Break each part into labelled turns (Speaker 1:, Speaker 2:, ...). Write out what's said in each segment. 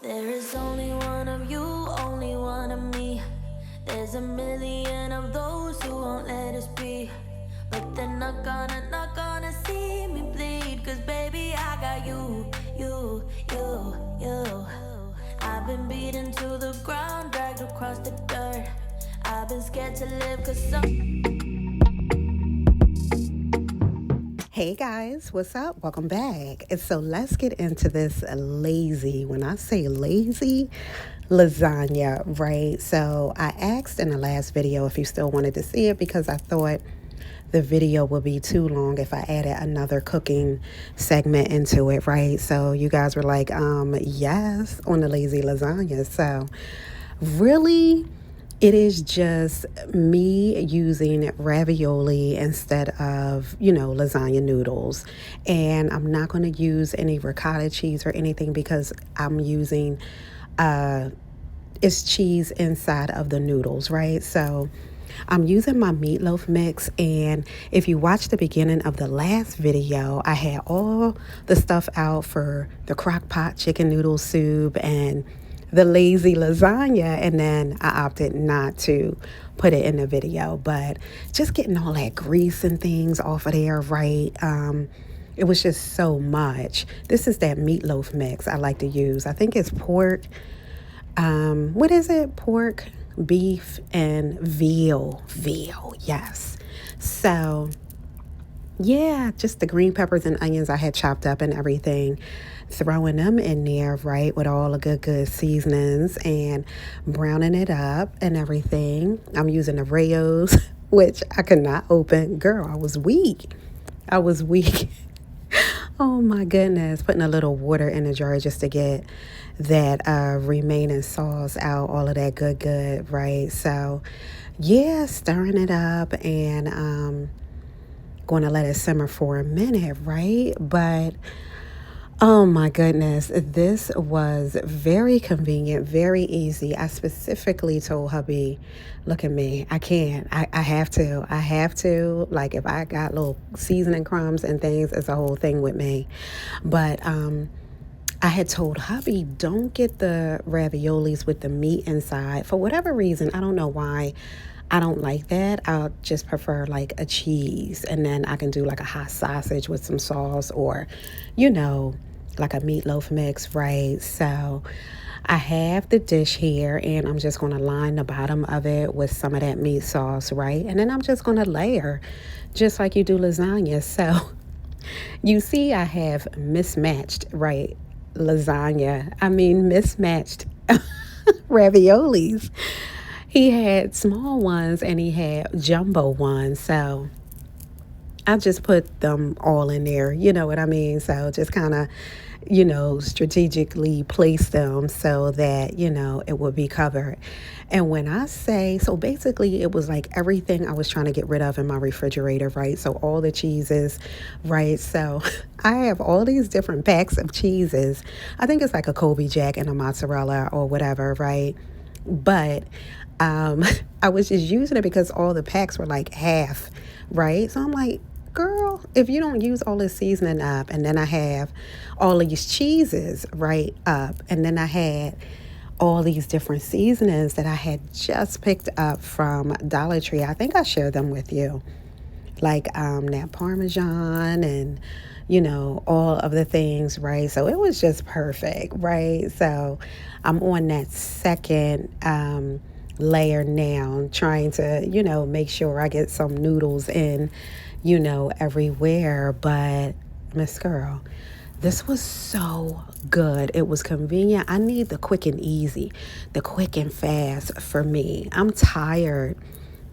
Speaker 1: There is only one of you, only one of me. There's a million of those who won't let us be. But they're not gonna see me bleed. Cause baby, I got you. I've been beaten to the ground, dragged across the dirt. I've been scared to live cause
Speaker 2: Hey guys, what's up? Welcome back. And so let's get into this lazy, when I say lazy, lasagna, right? So I asked in the last video if you still wanted to see it because I thought the video would be too long if I added another cooking segment into it, right? So you guys were like, yes, on the lazy lasagna. So really, it is just me using ravioli instead of, lasagna noodles. And I'm not going to use any ricotta cheese or anything because I'm using it's cheese inside of the noodles, right? So I'm using my meatloaf mix, and if you watch the beginning of the last video, I had all the stuff out for the crock pot chicken noodle soup and the lazy lasagna, and then I opted not to put it in the video, but just getting all that grease and things off of there, right? It was just so much. This is that meatloaf mix I like to use. I think it's pork. What is it? Pork, beef, and veal. Veal, yes. So, yeah, just the green peppers and onions I had chopped up and everything, throwing them in there, right, with all the good seasonings and browning it up and everything. I'm using the Rayos, which I could not open. Girl, I was weak. Oh my goodness, putting a little water in the jar just to get that remaining sauce out, all of that good, right? So, yeah, stirring it up and going to let it simmer for a minute, right? But oh my goodness, this was very convenient, very easy. I specifically told hubby, look at me, I can't, I have to, like if I got little seasoning crumbs and things, it's a whole thing with me. But I had told hubby, don't get the raviolis with the meat inside. For whatever reason, I don't know why. I don't like that. I'll just prefer like a cheese, and then I can do like a hot sausage with some sauce, or, like a meatloaf mix, right? So I have the dish here, and I'm just going to line the bottom of it with some of that meat sauce, right? And then I'm just going to layer just like you do lasagna. So you see, I have mismatched, right? Lasagna. I mean, mismatched raviolis. He had small ones and he had jumbo ones. So I just put them all in there, you know what I mean? So just kind of, strategically place them so that, it would be covered. And when I say, so basically it was like everything I was trying to get rid of in my refrigerator, right? So all the cheeses, right? So I have all these different packs of cheeses. I think it's like a Colby Jack and a mozzarella or whatever, right? But I was just using it because all the packs were like half, right? So I'm like, girl, if you don't use all this seasoning up, and then I have all these cheeses right up, and then I had all these different seasonings that I had just picked up from Dollar Tree. I think I shared them with you, like that Parmesan and all of the things, right? So it was just perfect, right? So I'm on that second layer now, trying to make sure I get some noodles in everywhere. But Miss Girl, this was so good. It was convenient. I need the quick and easy, the quick and fast for me. I'm tired.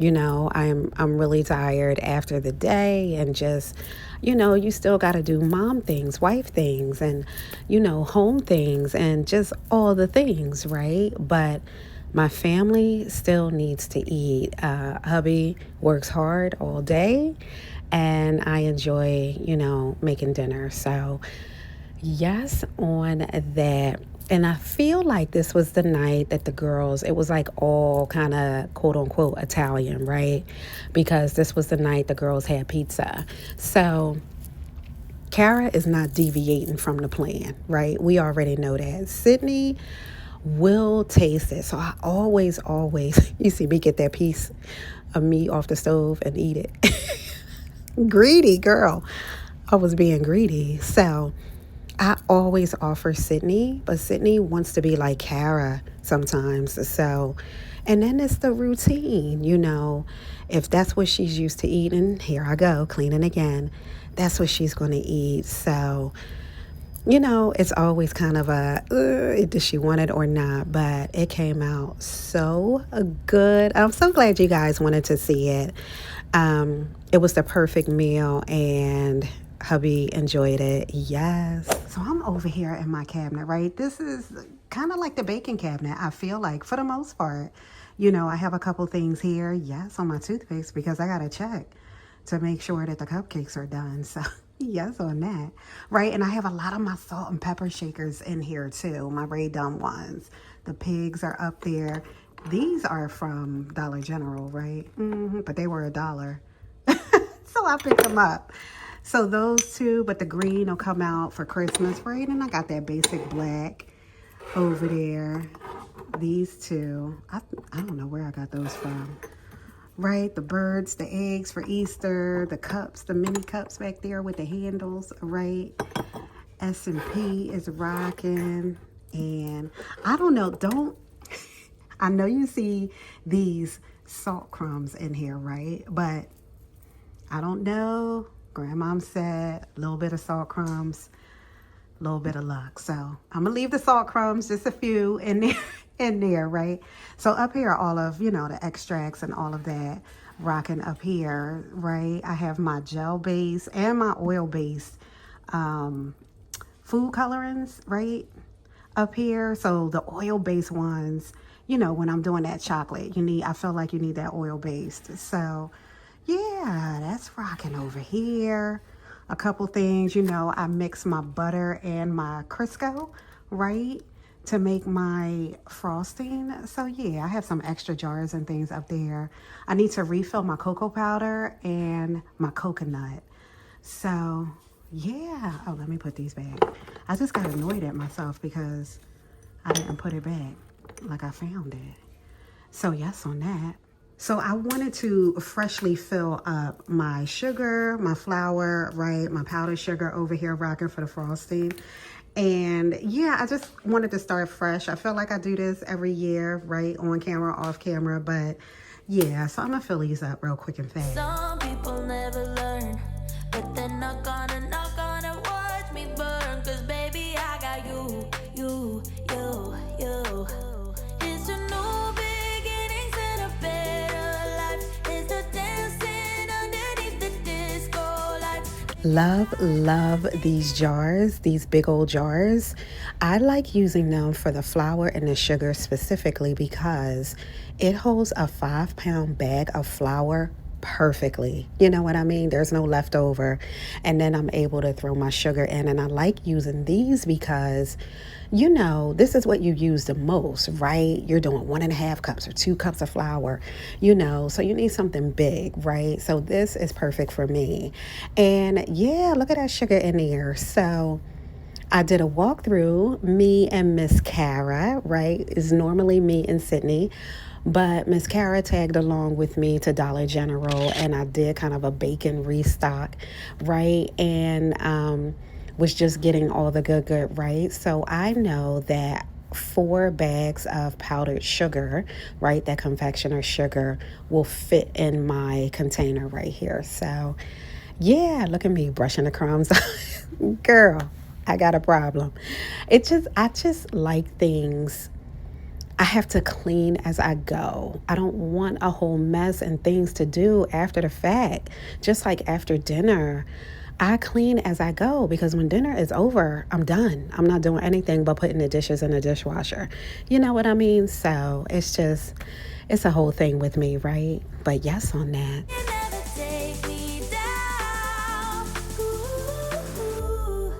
Speaker 2: I'm really tired after the day, and just, you still got to do mom things, wife things, and, home things, and just all the things, right? But my family still needs to eat. Hubby works hard all day, and I enjoy, making dinner. So, yes, on that. And I feel like this was the night that the girls, it was like all kind of quote unquote Italian, right? Because this was the night the girls had pizza. So Kara is not deviating from the plan, right? We already know that. Sydney will taste it. So I always, you see me get that piece of meat off the stove and eat it. Greedy girl. I was being greedy. So I always offer Sydney, but Sydney wants to be like Kara sometimes. So, and then it's the routine, if that's what she's used to eating, here I go, cleaning again. That's what she's going to eat. So, it's always kind of does she want it or not? But it came out so good. I'm so glad you guys wanted to see it. It was the perfect meal, and hubby enjoyed it. Yes. So I'm over here in my cabinet, right? This is kind of like the baking cabinet, I feel like, for the most part. I have a couple things here, yes, on my toothpicks, because I got to check to make sure that the cupcakes are done. So yes on that, right? And I have a lot of my salt and pepper shakers in here too, my Ray Dunn ones. The pigs are up there. These are from Dollar General, right? But they were $1. So I picked them up. So those two, but the green will come out for Christmas, right? And I got that basic black over there. These two, I don't know where I got those from. Right, the birds, the eggs for Easter, the cups, the mini cups back there with the handles, right? S&P is rocking. And I don't know, I know you see these salt crumbs in here, right? But I don't know. Grandmom said a little bit of salt crumbs, a little bit of luck. So I'm gonna leave the salt crumbs, just a few in there, right? So up here, all of, the extracts and all of that rocking up here, right? I have my gel base and my oil based food colorings, right? Up here. So the oil based ones, when I'm doing that chocolate, I feel like you need that oil based. So yeah, that's rocking over here. A couple things, I mix my butter and my Crisco, right, to make my frosting. So yeah, I have some extra jars and things up there. I need to refill my cocoa powder and my coconut. So yeah, oh, let me put these back. I just got annoyed at myself because I didn't put it back like I found it. So yes on that. So I wanted to freshly fill up my sugar, my flour, right? My powdered sugar over here rocking for the frosting. And yeah, I just wanted to start fresh. I feel like I do this every year, right? On camera, off camera. But yeah, so I'm going to fill these up real quick and fast.
Speaker 1: Some people never learn, but they're not gonna watch me burn. Cause baby, I got you. It's a new beginnings and a better life. It's the dancing underneath the disco lights.
Speaker 2: Love these jars, these big old jars. I like using them for the flour and the sugar specifically because it holds a 5-pound bag of flour perfectly. You know what I mean? There's no leftover. And then I'm able to throw my sugar in. And I like using these because, this is what you use the most, right? You're doing 1.5 cups or 2 cups of flour, so you need something big, right? So this is perfect for me. And yeah, look at that sugar in there. So I did a walkthrough, me and Miss Kara, right? It's normally me and Sydney. But Miss Kara tagged along with me to Dollar General, and I did kind of a bacon restock, right? And was just getting all the good, right? So I know that 4 bags of powdered sugar, right, that confectioner sugar, will fit in my container right here. So yeah, look at me brushing the crumbs. Girl, I got a problem. I just like things. I have to clean as I go. I don't want a whole mess and things to do after the fact. Just like after dinner, I clean as I go because when dinner is over, I'm done. I'm not doing anything but putting the dishes in the dishwasher. You know what I mean? So it's a whole thing with me, right? But yes on that.
Speaker 1: You never take me down. Ooh,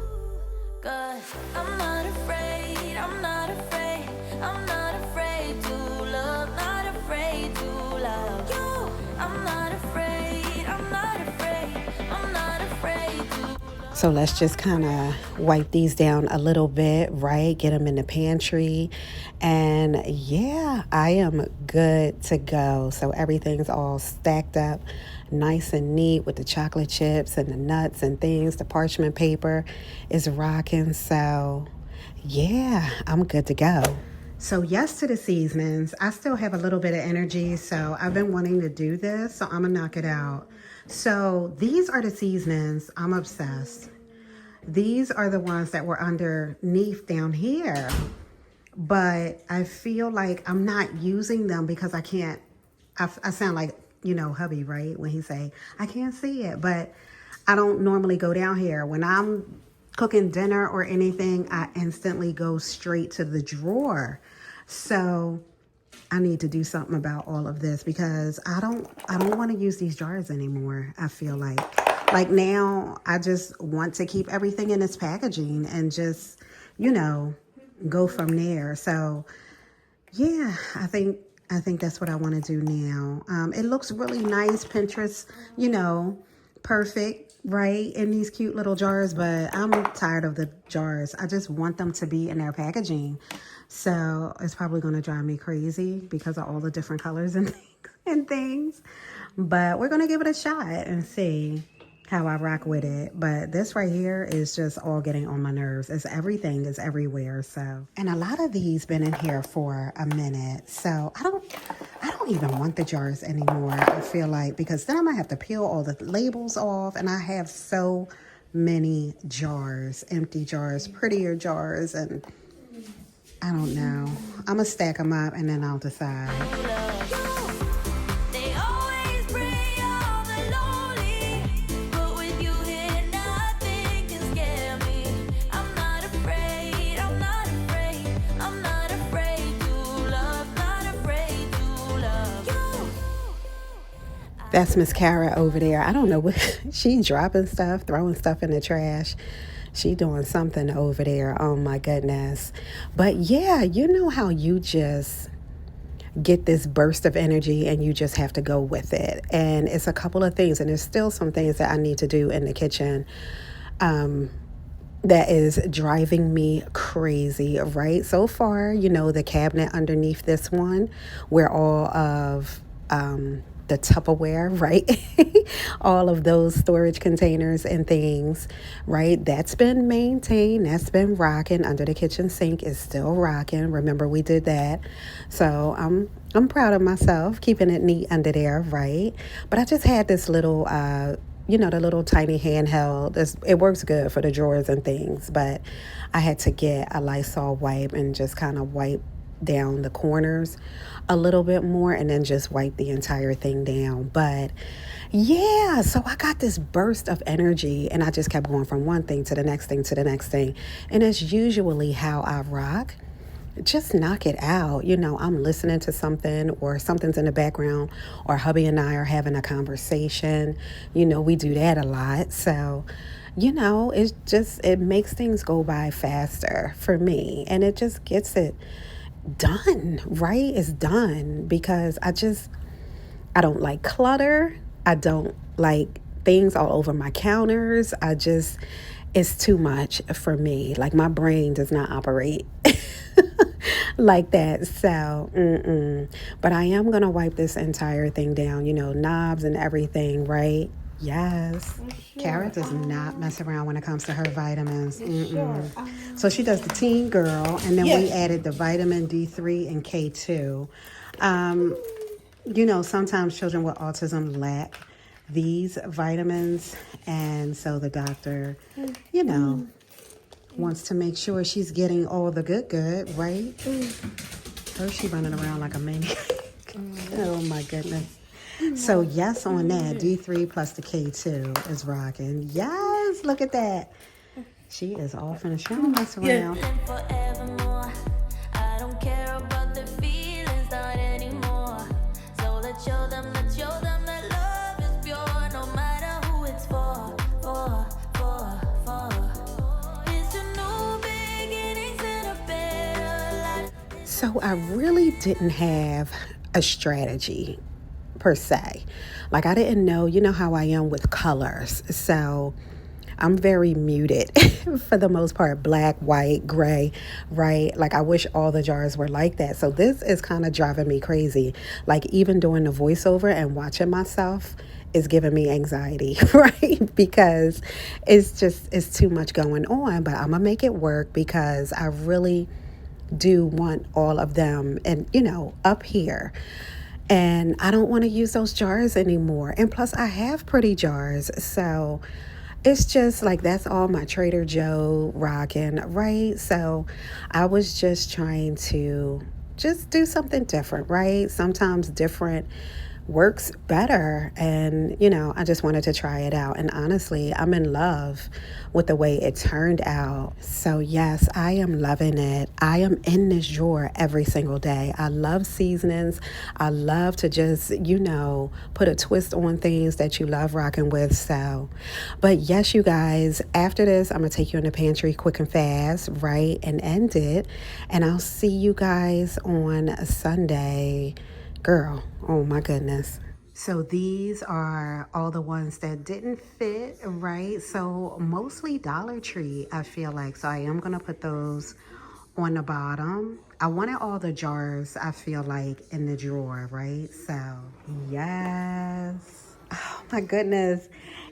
Speaker 1: 'cause I'm not afraid, I'm not afraid, I'm not afraid to love, not afraid to love you. I'm not afraid, I'm not afraid, I'm not afraid to love.
Speaker 2: So let's just kind of wipe these down a little bit, right? Get them in the pantry. And yeah, I am good to go. So everything's all stacked up nice and neat with the chocolate chips and the nuts and things. The parchment paper is rocking. So yeah, I'm good to go. So yes to the seasonings. I still have a little bit of energy, so I've been wanting to do this, so I'm gonna knock it out. So these are the seasonings. I'm obsessed. These are the ones that were underneath down here, but I feel like I'm not using them because I can't. I sound like, you know, hubby, right? When he say, I can't see it, but I don't normally go down here. When I'm cooking dinner or anything, I instantly go straight to the drawer. So I need to do something about all of this because I don't want to use these jars anymore. I feel like now I just want to keep everything in its packaging and just, you know, go from there. So yeah, I think that's what I want to do now. It looks really nice, Pinterest, you know, perfect, right, in these cute little jars, but I'm tired of the jars. I just want them to be in their packaging. So it's probably going to drive me crazy because of all the different colors and things. But we're going to give it a shot and see how I rock with it. But this right here is just all getting on my nerves. It's everything is everywhere. So, and a lot of these been in here for a minute. So I don't even want the jars anymore. I feel like, because then I might have to peel all the labels off, and I have so many jars, empty jars, prettier jars, and I don't know. I'm gonna stack them up and then I'll decide. That's Miss Kara over there. I don't know what she dropping stuff, throwing stuff in the trash. She doing something over there. Oh my goodness. But yeah, you know how you just get this burst of energy and you just have to go with it. And it's a couple of things, and there's still some things that I need to do in the kitchen that is driving me crazy, right? So far, you know, the cabinet underneath this one where all of the Tupperware, right? All of those storage containers and things, right? That's been maintained. That's been rocking. Under the kitchen sink is still rocking. Remember, we did that. So I'm proud of myself, keeping it neat under there, right? But I just had this little, you know, the little tiny handheld. It works good for the drawers and things, but I had to get a Lysol wipe and just kind of wipe down the corners a little bit more and then just wipe the entire thing down. But yeah, so I got this burst of energy and I just kept going from one thing to the next thing to the next thing. And it's usually how I rock. Just knock it out. You know, I'm listening to something or something's in the background, or hubby and I are having a conversation. You know, we do that a lot. So, you know, it makes things go by faster for me, and it just gets it done, right? It's done because I don't like clutter. I don't like things all over my counters. It's too much for me. Like, my brain does not operate like that. So, but I am going to wipe this entire thing down, you know, knobs and everything, right? Yes. Kara does not mess around when it comes to her vitamins. So she does the teen girl, and then we added the vitamin D3 and K2. You know, sometimes children with autism lack these vitamins, and so the doctor, you know, wants to make sure she's getting all the good, right? Her, she running around like a maniac. Oh my goodness. So yes on that, D3 plus the K2 is rocking. Yes, look at that. She is off in the show. Mess around. So I really didn't have a strategy per se. Like, I didn't know, you know how I am with colors. So I'm very muted for the most part, black, white, gray, right? Like I wish all the jars were like that. So this is kind of driving me crazy. Like even doing the voiceover and watching myself is giving me anxiety, right? Because it's too much going on, but I'm gonna make it work because I really do want all of them and up here, and I don't want to use those jars anymore. And plus I have pretty jars, so it's just like that's all my Trader Joe rocking, right? So I was just trying to just do something different, right? Sometimes different works better. And, I just wanted to try it out. And honestly, I'm in love with the way it turned out. So, yes, I am loving it. I am in this drawer every single day. I love seasonings. I love to just, put a twist on things that you love rocking with. So, but yes, you guys, after this, I'm going to take you in the pantry quick and fast, right? And end it. And I'll see you guys on Sunday. Girl, oh my goodness. So these are all the ones that didn't fit, right? So mostly Dollar Tree, I feel like. So I am going to put those on the bottom. I wanted all the jars, I feel like, in the drawer, right? So, yes. Oh my goodness.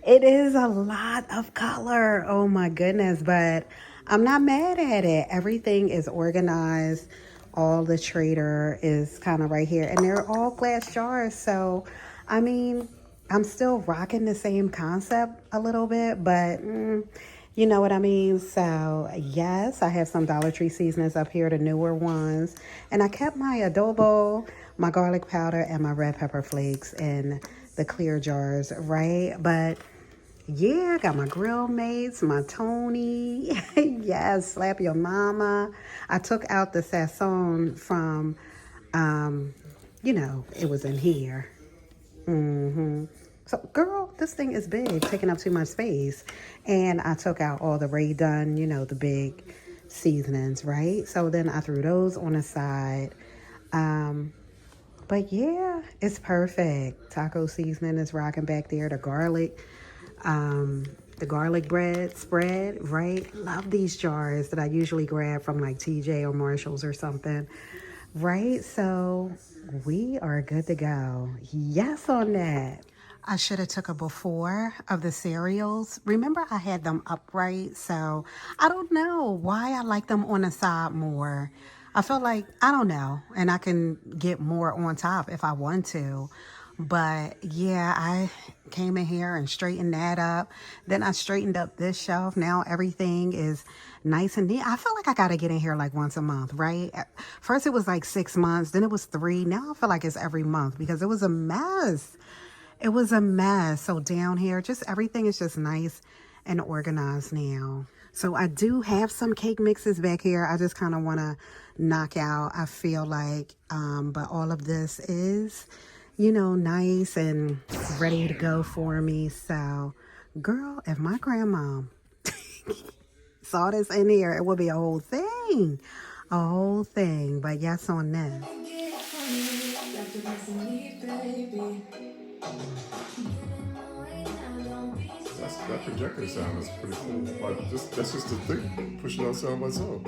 Speaker 2: It is a lot of color. Oh my goodness. But I'm not mad at it. Everything is organized. All the Trader is kind of right here. And they're all glass jars. So, I mean, I'm still rocking the same concept a little bit. But, you know what I mean? So, yes, I have some Dollar Tree seasonings up here, the newer ones. And I kept my adobo, my garlic powder, and my red pepper flakes in the clear jars, right? But yeah, I got my grill mates, my Tony. Yes, slap your mama. I took out the sazon from, it was in here. So, girl, this thing is big, taking up too much space. And I took out all the Ray Dunn, the big seasonings, right? So then I threw those on the side. But yeah, it's perfect. Taco seasoning is rocking back there. The garlic bread spread, right? Love these jars that I usually grab from like TJ or Marshalls or something, right? So we are good to go. Yes on that. I should have took a before of the cereals. Remember, I had them upright, so I don't know why I like them on the side more. I feel like, I don't know, and I can get more on top if I want to. But yeah, I came in here and straightened that up. Then I straightened up this shelf. Now everything is nice and neat. I feel like I got to get in here like once a month, right? First it was like 6 months, then it was 3. Now I feel like it's every month because it was a mess. It was a mess. So down here, just everything is just nice and organized now. So I do have some cake mixes back here. I just kind of want to knock out, I feel like, but all of this is, nice and ready to go for me. So, girl, if my grandma saw this in here, it would be a whole thing. A whole thing. But yes on this.
Speaker 3: That projector sound is pretty cool. Like that's just the thing, pushing out sound by itself.